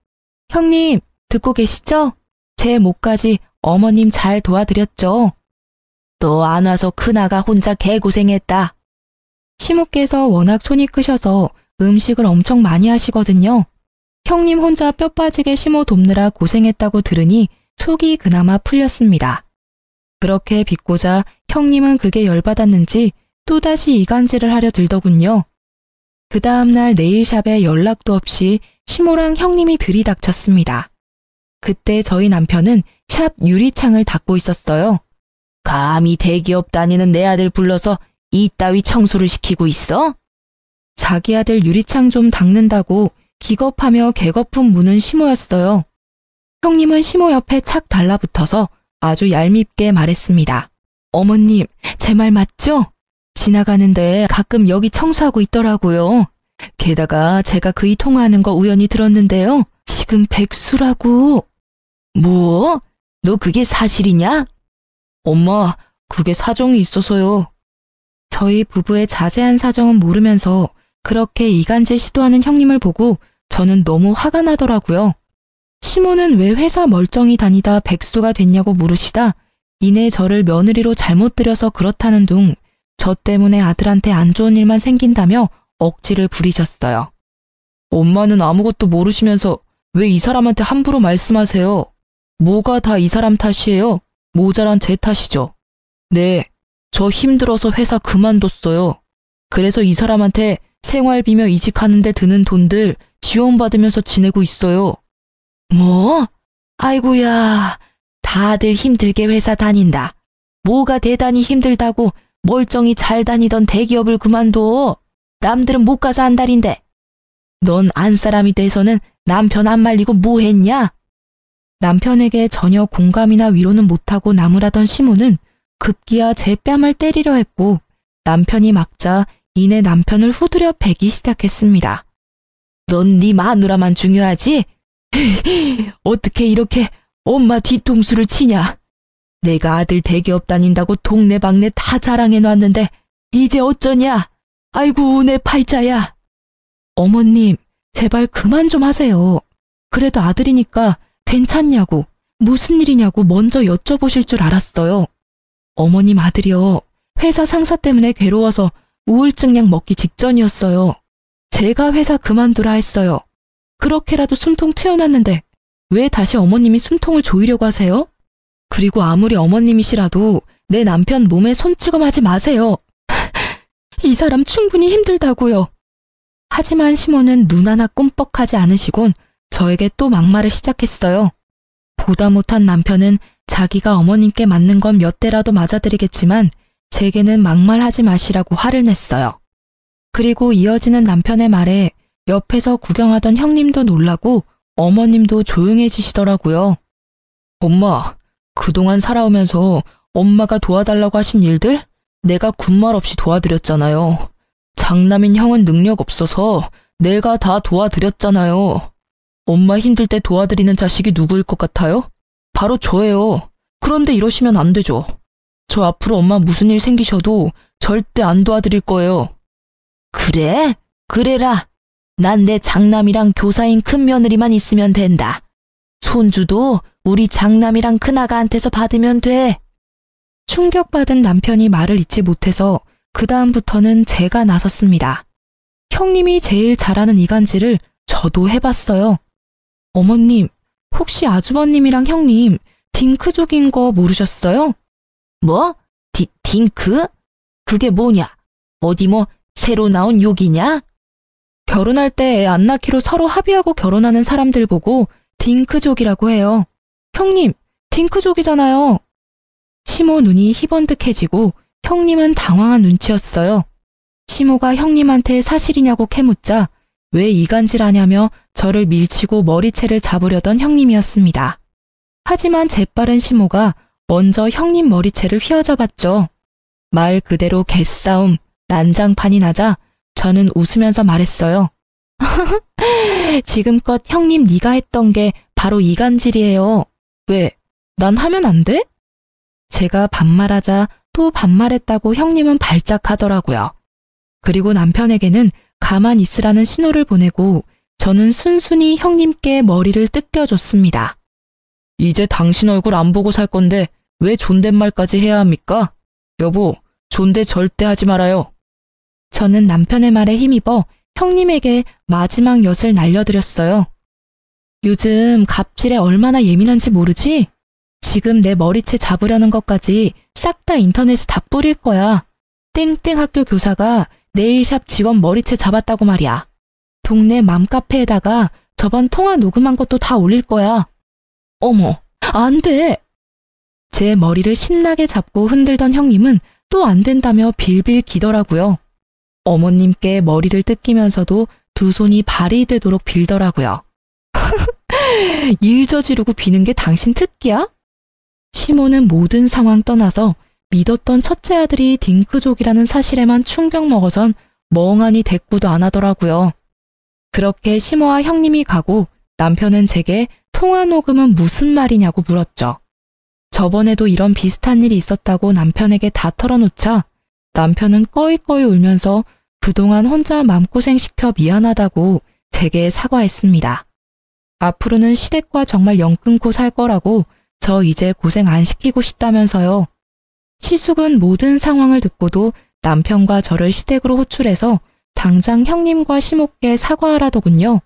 형님, 듣고 계시죠? 제 목까지 어머님 잘 도와드렸죠. 너 안 와서 큰아가 혼자 개고생했다. 시모께서 워낙 손이 크셔서 음식을 엄청 많이 하시거든요. 형님 혼자 뼈 빠지게 시모 돕느라 고생했다고 들으니 속이 그나마 풀렸습니다. 그렇게 빚고자 형님은 그게 열받았는지 또다시 이간질을 하려 들더군요. 그 다음날 네일샵에 연락도 없이 시모랑 형님이 들이닥쳤습니다. 그때 저희 남편은 샵 유리창을 닦고 있었어요. 감히 대기업 다니는 내 아들 불러서 이따위 청소를 시키고 있어? 자기 아들 유리창 좀 닦는다고 기겁하며 개거품 무는 시모였어요. 형님은 시모 옆에 착 달라붙어서 아주 얄밉게 말했습니다. 어머님, 제 말 맞죠? 지나가는데 가끔 여기 청소하고 있더라고요. 게다가 제가 그이 통화하는 거 우연히 들었는데요. 지금 백수라고. 뭐? 너 그게 사실이냐? 엄마, 그게 사정이 있어서요. 저희 부부의 자세한 사정은 모르면서 그렇게 이간질 시도하는 형님을 보고 저는 너무 화가 나더라고요. 시모는 왜 회사 멀쩡히 다니다 백수가 됐냐고 물으시다 이내 저를 며느리로 잘못 들여서 그렇다는 둥 저 때문에 아들한테 안 좋은 일만 생긴다며 억지를 부리셨어요. 엄마는 아무것도 모르시면서 왜 이 사람한테 함부로 말씀하세요? 뭐가 다 이 사람 탓이에요? 모자란 제 탓이죠. 네, 저 힘들어서 회사 그만뒀어요. 그래서 이 사람한테 생활비며 이직하는데 드는 돈들 지원받으면서 지내고 있어요. 뭐? 아이고야, 다들 힘들게 회사 다닌다. 뭐가 대단히 힘들다고 멀쩡히 잘 다니던 대기업을 그만둬. 남들은 못 가서 안달인데. 넌 안 사람이 돼서는 남편 안 말리고 뭐 했냐? 남편에게 전혀 공감이나 위로는 못하고 나무라던 시모는 급기야 제 뺨을 때리려 했고 남편이 막자 이내 남편을 후드려 베기 시작했습니다. 넌 네 마누라만 중요하지? 어떻게 이렇게 엄마 뒤통수를 치냐? 내가 아들 대기업 다닌다고 동네방네 다 자랑해놨는데 이제 어쩌냐? 아이고 내 팔자야. 어머님, 제발 그만 좀 하세요. 그래도 아들이니까 괜찮냐고, 무슨 일이냐고 먼저 여쭤보실 줄 알았어요. 어머님 아들이요. 회사 상사 때문에 괴로워서 우울증 약 먹기 직전이었어요. 제가 회사 그만두라 했어요. 그렇게라도 숨통 트여놨는데 왜 다시 어머님이 숨통을 조이려고 하세요? 그리고 아무리 어머님이시라도 내 남편 몸에 손찌검하지 마세요. 이 사람 충분히 힘들다고요. 하지만 시모는 눈 하나 끔뻑하지 않으시곤 저에게 또 막말을 시작했어요. 보다 못한 남편은 자기가 어머님께 맞는 건 몇 대라도 맞아드리겠지만 제게는 막말하지 마시라고 화를 냈어요. 그리고 이어지는 남편의 말에 옆에서 구경하던 형님도 놀라고 어머님도 조용해지시더라고요. 엄마, 그동안 살아오면서 엄마가 도와달라고 하신 일들? 내가 군말 없이 도와드렸잖아요. 장남인 형은 능력 없어서 내가 다 도와드렸잖아요. 엄마 힘들 때 도와드리는 자식이 누구일 것 같아요? 바로 저예요. 그런데 이러시면 안 되죠. 저 앞으로 엄마 무슨 일 생기셔도 절대 안 도와드릴 거예요. 그래? 그래라. 난 내 장남이랑 교사인 큰 며느리만 있으면 된다. 손주도 우리 장남이랑 큰아가한테서 받으면 돼. 충격받은 남편이 말을 잇지 못해서 그 다음부터는 제가 나섰습니다. 형님이 제일 잘하는 이간질을 저도 해봤어요. 어머님, 혹시 아주버님이랑 형님 딩크족인 거 모르셨어요? 뭐? 딩크? 그게 뭐냐? 어디 뭐 새로 나온 욕이냐? 결혼할 때 애 안 낳기로 서로 합의하고 결혼하는 사람들 보고 딩크족이라고 해요. 형님, 딩크족이잖아요. 시모 눈이 희번뜩해지고 형님은 당황한 눈치였어요. 시모가 형님한테 사실이냐고 캐묻자 왜 이간질하냐며 저를 밀치고 머리채를 잡으려던 형님이었습니다. 하지만 재빠른 시모가 먼저 형님 머리채를 휘어잡았죠. 말 그대로 개싸움, 난장판이 나자 저는 웃으면서 말했어요. 지금껏 형님 네가 했던 게 바로 이간질이에요. 왜? 난 하면 안 돼? 제가 반말하자 또 반말했다고 형님은 발작하더라고요. 그리고 남편에게는 가만 있으라는 신호를 보내고 저는 순순히 형님께 머리를 뜯겨줬습니다. 이제 당신 얼굴 안 보고 살 건데 왜 존댓말까지 해야 합니까? 여보, 존대 절대 하지 말아요. 저는 남편의 말에 힘입어 형님에게 마지막 엿을 날려드렸어요. 요즘 갑질에 얼마나 예민한지 모르지? 지금 내 머리채 잡으려는 것까지 싹 다 인터넷에 다 뿌릴 거야. 땡땡 학교 교사가 네일샵 직원 머리채 잡았다고 말이야. 동네 맘카페에다가 저번 통화 녹음한 것도 다 올릴 거야. 어머, 안 돼! 제 머리를 신나게 잡고 흔들던 형님은 또 안 된다며 빌빌 기더라고요. 어머님께 머리를 뜯기면서도 두 손이 발이 되도록 빌더라고요. 일 저지르고 비는 게 당신 특기야? 시모는 모든 상황 떠나서 믿었던 첫째 아들이 딩크족이라는 사실에만 충격 먹어선 멍하니 대꾸도 안 하더라고요. 그렇게 시모와 형님이 가고 남편은 제게 통화 녹음은 무슨 말이냐고 물었죠. 저번에도 이런 비슷한 일이 있었다고 남편에게 다 털어놓자 남편은 꺼이꺼이 울면서 그동안 혼자 맘고생 시켜 미안하다고 제게 사과했습니다. 앞으로는 시댁과 정말 영 끊고 살 거라고 저 이제 고생 안 시키고 싶다면서요. 시숙은 모든 상황을 듣고도 남편과 저를 시댁으로 호출해서 당장 형님과 시모께 사과하라더군요.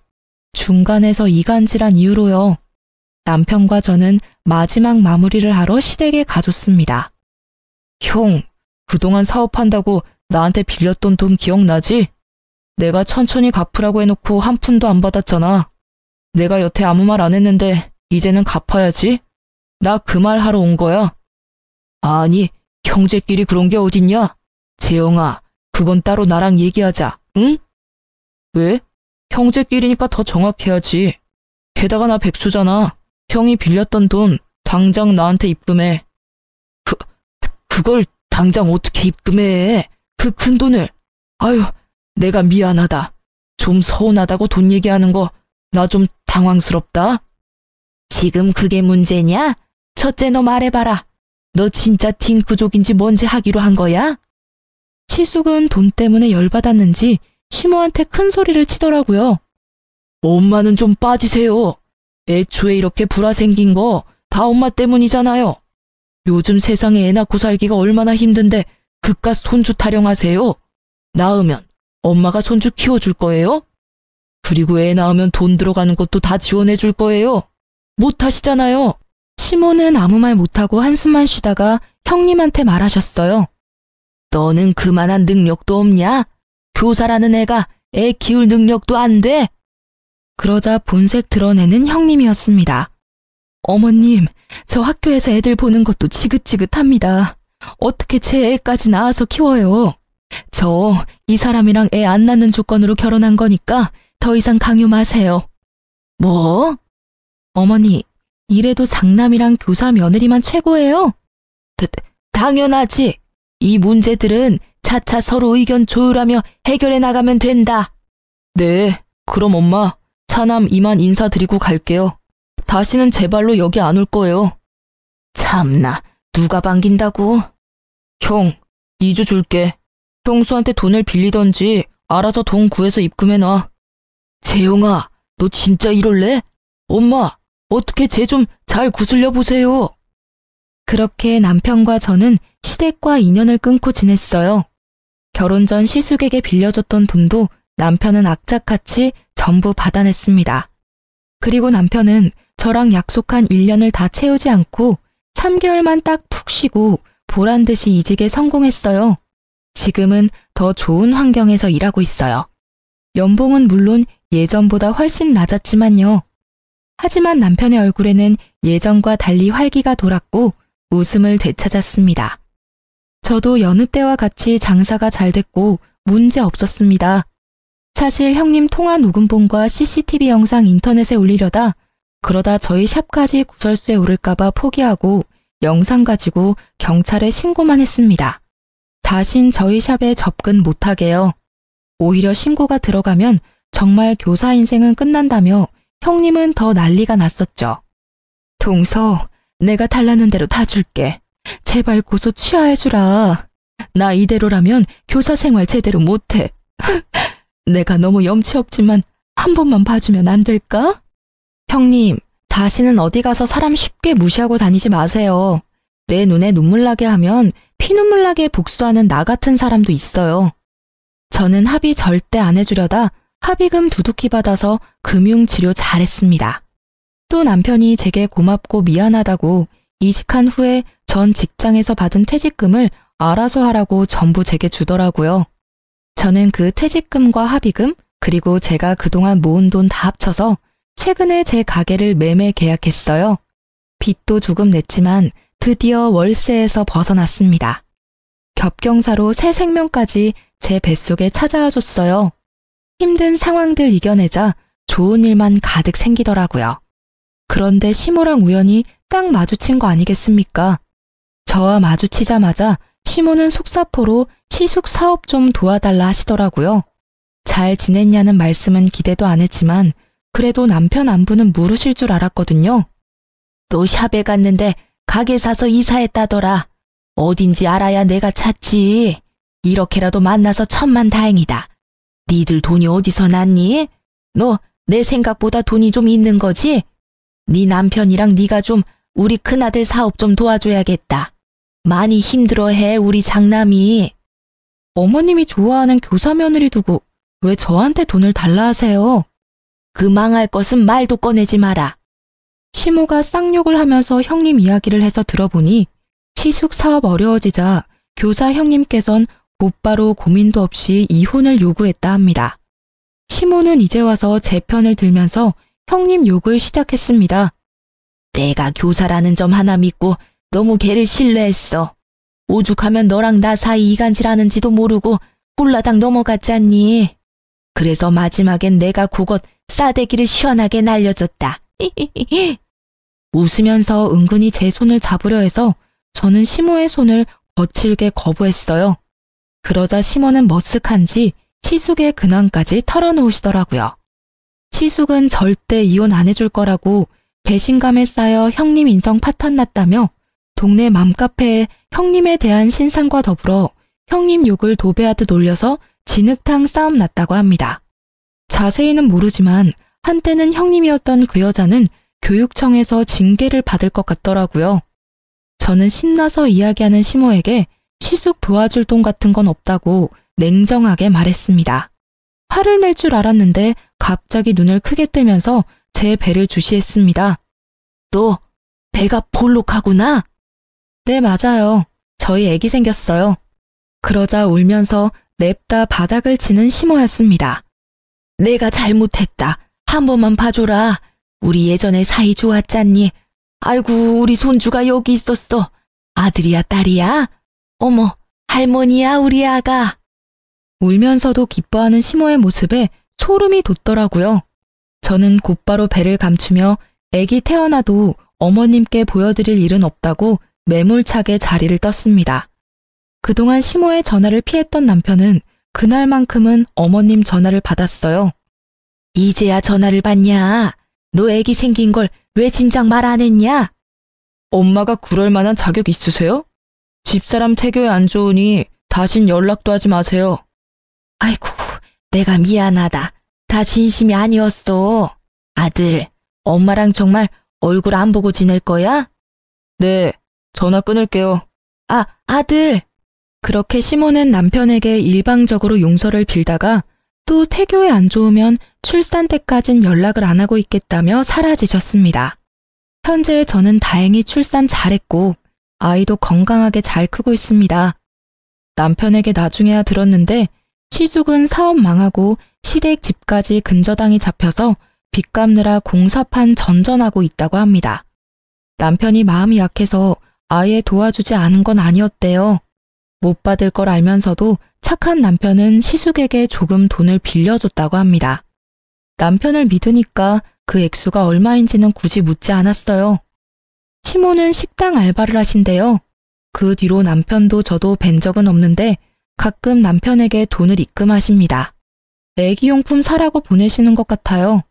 중간에서 이간질한 이유로요. 남편과 저는 마지막 마무리를 하러 시댁에 가줬습니다. 형, 그동안 사업한다고 나한테 빌렸던 돈 기억나지? 내가 천천히 갚으라고 해놓고 한 푼도 안 받았잖아. 내가 여태 아무 말 안 했는데 이제는 갚아야지. 나 그 말 하러 온 거야. 아니, 형제끼리 그런 게 어딨냐? 재영아, 그건 따로 나랑 얘기하자, 응? 왜? 형제끼리니까 더 정확해야지. 게다가 나 백수잖아. 형이 빌렸던 돈 당장 나한테 입금해. 그걸 당장 어떻게 입금해? 그 큰 돈을. 아유, 내가 미안하다. 좀 서운하다고 돈 얘기하는 거 나 좀 당황스럽다. 지금 그게 문제냐? 첫째 너 말해봐라. 너 진짜 딩크족인지 뭔지 하기로 한 거야? 시숙은 돈 때문에 열받았는지 시모한테 큰 소리를 치더라고요. 엄마는 좀 빠지세요. 애초에 이렇게 불화 생긴 거 다 엄마 때문이잖아요. 요즘 세상에 애 낳고 살기가 얼마나 힘든데 그깟 손주 타령하세요. 낳으면 엄마가 손주 키워줄 거예요? 그리고 애 낳으면 돈 들어가는 것도 다 지원해 줄 거예요. 못 하시잖아요. 시모는 아무 말 못하고 한숨만 쉬다가 형님한테 말하셨어요. 너는 그만한 능력도 없냐? 교사라는 애가 애 키울 능력도 안 돼? 그러자 본색 드러내는 형님이었습니다. 어머님, 저 학교에서 애들 보는 것도 지긋지긋합니다. 어떻게 제 애까지 낳아서 키워요? 저 이 사람이랑 애 안 낳는 조건으로 결혼한 거니까 더 이상 강요 마세요. 뭐? 어머니, 이래도 장남이랑 교사 며느리만 최고예요? 당연하지. 이 문제들은 차차 서로 의견 조율하며 해결해 나가면 된다. 네, 그럼 엄마, 차남 이만 인사드리고 갈게요. 다시는 제 발로 여기 안 올 거예요. 참나, 누가 반긴다고? 형, 2주 줄게. 형수한테 돈을 빌리던지 알아서 돈 구해서 입금해놔. 재영아, 너 진짜 이럴래? 엄마, 어떻게 쟤 좀 잘 구슬려 보세요. 그렇게 남편과 저는 시댁과 인연을 끊고 지냈어요. 결혼 전 시숙에게 빌려줬던 돈도 남편은 악착같이 전부 받아냈습니다. 그리고 남편은 저랑 약속한 1년을 다 채우지 않고 3개월만 딱 푹 쉬고 보란듯이 이직에 성공했어요. 지금은 더 좋은 환경에서 일하고 있어요. 연봉은 물론 예전보다 훨씬 낮았지만요. 하지만 남편의 얼굴에는 예전과 달리 활기가 돌았고 웃음을 되찾았습니다. 저도 여느 때와 같이 장사가 잘 됐고 문제 없었습니다. 사실 형님 통화 녹음본과 CCTV 영상 인터넷에 올리려다 그러다 저희 샵까지 구설수에 오를까봐 포기하고 영상 가지고 경찰에 신고만 했습니다. 다신 저희 샵에 접근 못하게요. 오히려 신고가 들어가면 정말 교사 인생은 끝난다며 형님은 더 난리가 났었죠. 동서, 내가 달라는 대로 다 줄게. 제발 고소 취하해주라. 나 이대로라면 교사 생활 제대로 못해. 내가 너무 염치 없지만 한 번만 봐주면 안 될까? 형님, 다시는 어디 가서 사람 쉽게 무시하고 다니지 마세요. 내 눈에 눈물 나게 하면 피눈물 나게 복수하는 나 같은 사람도 있어요. 저는 합의 절대 안 해주려다 합의금 두둑히 받아서 금융치료 잘했습니다. 또 남편이 제게 고맙고 미안하다고 이직한 후에 전 직장에서 받은 퇴직금을 알아서 하라고 전부 제게 주더라고요. 저는 그 퇴직금과 합의금 그리고 제가 그동안 모은 돈 다 합쳐서 최근에 제 가게를 매매 계약했어요. 빚도 조금 냈지만 드디어 월세에서 벗어났습니다. 겹경사로 새 생명까지 제 뱃속에 찾아와 줬어요. 힘든 상황들 이겨내자 좋은 일만 가득 생기더라고요. 그런데 시모랑 우연히 딱 마주친 거 아니겠습니까? 저와 마주치자마자 시모는 속사포로 시숙 사업 좀 도와달라 하시더라고요. 잘 지냈냐는 말씀은 기대도 안 했지만 그래도 남편 안부는 물으실 줄 알았거든요. 너 샵에 갔는데 가게 사서 이사했다더라. 어딘지 알아야 내가 찾지. 이렇게라도 만나서 천만다행이다. 니들 돈이 어디서 났니? 너 내 생각보다 돈이 좀 있는 거지? 네 남편이랑 네가 좀 우리 큰아들 사업 좀 도와줘야겠다. 많이 힘들어해 우리 장남이. 어머님이 좋아하는 교사 며느리 두고 왜 저한테 돈을 달라 하세요? 그 망할 것은 말도 꺼내지 마라. 시모가 쌍욕을 하면서 형님 이야기를 해서 들어보니 시숙 사업 어려워지자 교사 형님께선 곧바로 고민도 없이 이혼을 요구했다 합니다. 시모는 이제 와서 제 편을 들면서 형님 욕을 시작했습니다. 내가 교사라는 점 하나 믿고 너무 걔를 신뢰했어. 오죽하면 너랑 나 사이 이간질하는지도 모르고 홀라당 넘어갔잖니. 그래서 마지막엔 내가 그것 싸대기를 시원하게 날려줬다. 웃으면서 은근히 제 손을 잡으려 해서 저는 시모의 손을 거칠게 거부했어요. 그러자 시모는 머쓱한지 시숙의 근황까지 털어놓으시더라고요. 시숙은 절대 이혼 안 해줄 거라고 배신감에 쌓여 형님 인성 파탄났다며 동네 맘카페에 형님에 대한 신상과 더불어 형님 욕을 도배하듯 올려서 진흙탕 싸움 났다고 합니다. 자세히는 모르지만 한때는 형님이었던 그 여자는 교육청에서 징계를 받을 것 같더라고요. 저는 신나서 이야기하는 시모에게 시숙 도와줄 돈 같은 건 없다고 냉정하게 말했습니다. 화를 낼 줄 알았는데 갑자기 눈을 크게 뜨면서 제 배를 주시했습니다. 너 배가 볼록하구나? 네, 맞아요. 저희 애기 생겼어요. 그러자 울면서 냅다 바닥을 치는 시모였습니다. 내가 잘못했다. 한 번만 봐줘라. 우리 예전에 사이 좋았잖니. 아이고, 우리 손주가 여기 있었어. 아들이야, 딸이야? 어머, 할머니야, 우리 아가. 울면서도 기뻐하는 시모의 모습에 소름이 돋더라고요. 저는 곧바로 배를 감추며 애기 태어나도 어머님께 보여드릴 일은 없다고 매몰차게 자리를 떴습니다. 그동안 시모의 전화를 피했던 남편은 그날만큼은 어머님 전화를 받았어요. 이제야 전화를 받냐? 너 애기 생긴 걸 왜 진작 말 안 했냐? 엄마가 그럴 만한 자격 있으세요? 집사람 태교에 안 좋으니 다신 연락도 하지 마세요. 아이고, 내가 미안하다. 다 진심이 아니었어. 아들, 엄마랑 얼굴 안 보고 지낼 거야? 네, 전화 끊을게요. 아들. 그렇게 시모는 남편에게 일방적으로 용서를 빌다가 또 태교에 안 좋으면 출산 때까진 연락을 안 하고 있겠다며 사라지셨습니다. 현재 저는 다행히 출산 잘했고 아이도 건강하게 잘 크고 있습니다. 남편에게 나중에야 들었는데 시숙은 사업 망하고 시댁 집까지 근저당이 잡혀서 빚 갚느라 공사판 전전하고 있다고 합니다. 남편이 마음이 약해서 아예 도와주지 않은 건 아니었대요. 못 받을 걸 알면서도 착한 남편은 시숙에게 조금 돈을 빌려줬다고 합니다. 남편을 믿으니까 그 액수가 얼마인지는 굳이 묻지 않았어요. 시모는 식당 알바를 하신대요. 그 뒤로 남편도 저도 뵌 적은 없는데 가끔 남편에게 돈을 입금하십니다. 애기용품 사라고 보내시는 것 같아요.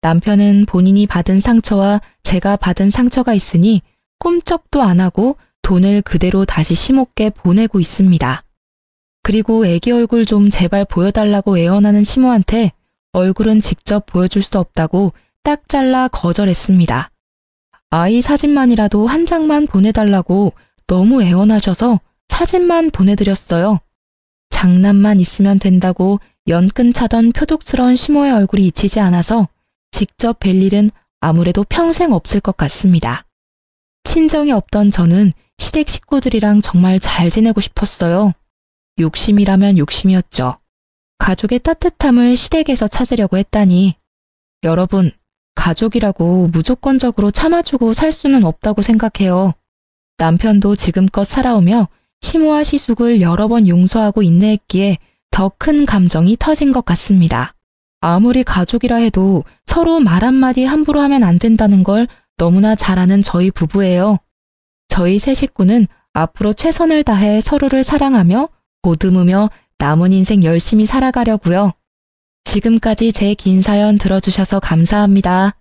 남편은 본인이 받은 상처와 제가 받은 상처가 있으니 꿈쩍도 안 하고 돈을 그대로 다시 시모께 보내고 있습니다. 그리고 애기 얼굴 좀 제발 보여달라고 애원하는 시모한테 얼굴은 직접 보여줄 수 없다고 딱 잘라 거절했습니다. 아이 사진만이라도 한 장만 보내달라고 너무 애원하셔서 사진만 보내드렸어요. 장난만 있으면 된다고 연끈 차던 표독스러운 시모의 얼굴이 잊히지 않아서 직접 뵐 일은 아무래도 평생 없을 것 같습니다. 친정이 없던 저는 시댁 식구들이랑 정말 잘 지내고 싶었어요. 욕심이라면 욕심이었죠. 가족의 따뜻함을 시댁에서 찾으려고 했다니. 여러분, 가족이라고 무조건적으로 참아주고 살 수는 없다고 생각해요. 남편도 지금껏 살아오며 시모와 시숙을 여러 번 용서하고 인내했기에 더 큰 감정이 터진 것 같습니다. 아무리 가족이라 해도 서로 말 한마디 함부로 하면 안 된다는 걸 너무나 잘 아는 저희 부부예요. 저희 세 식구는 앞으로 최선을 다해 서로를 사랑하며 보듬으며 남은 인생 열심히 살아가려고요. 지금까지 제 긴 사연 들어주셔서 감사합니다.